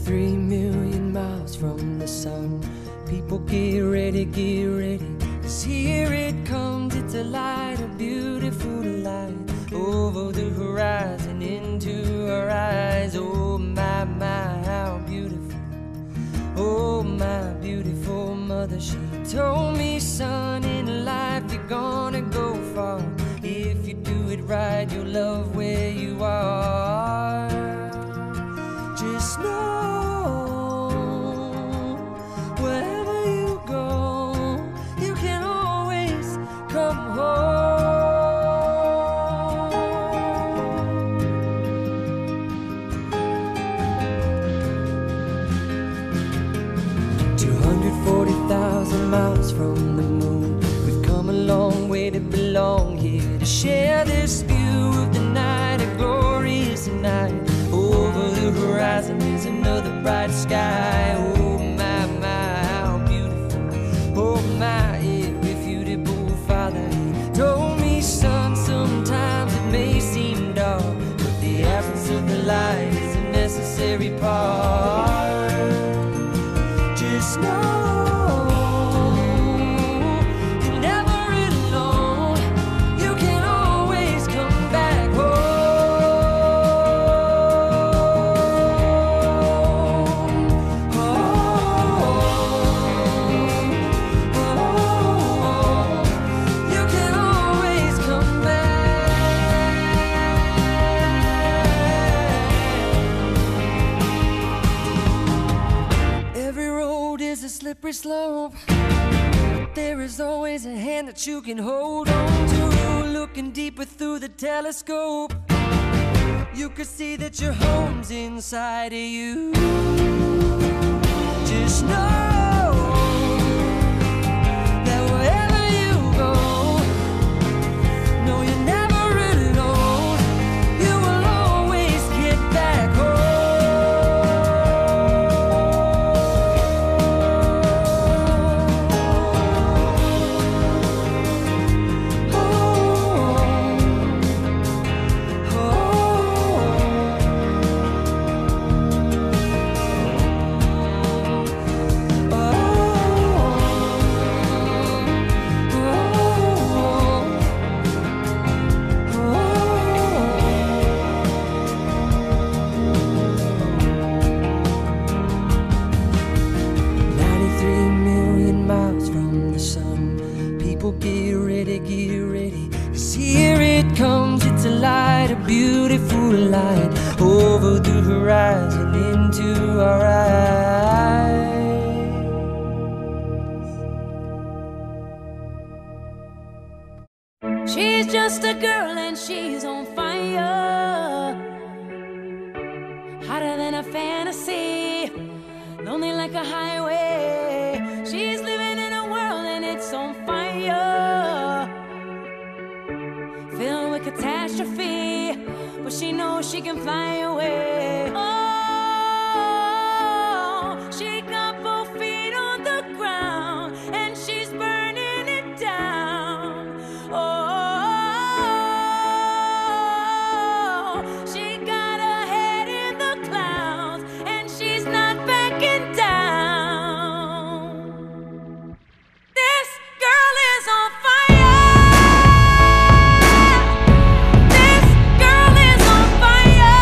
93 million miles from the sun. People get ready, 'cause here it comes. It's a light, a beautiful light, over the horizon, into our eyes. Oh my, my, how beautiful. Oh my beautiful mother, she told me, son, in life you're gonna go far. If you do it right, you'll love where you are. Just know, wherever you go, you can always come home. 240,000 miles from the moon, we've come a long way to belong here, to share this view of the night, a glorious night. Over the horizon is another bright sky. Oh my, my, how beautiful. Oh my, irrefutable father, he told me, son, sometimes it may seem dark, but the absence of the light is a necessary part. Just know slippery slope, but there is always a hand that you can hold on to. Looking deeper through the telescope, you could see that your home's inside of you. Just know that wherever you go, no, you're never alone. You will always get back home. Get ready, 'cause here it comes. It's a light, a beautiful light, over the horizon, into our eyes. She's just a girl and she's on fire, hotter than a fantasy, lonely like a highway. She's living in a world and it's on fire, filled with catastrophe, but she knows she can fly away. Oh, she got both feet on the ground and she's burning it down. Oh, she got her head in the clouds and she's not backing down. This girl is on fire. This girl is on fire.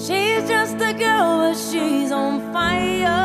She's just a girl, but she's on fire.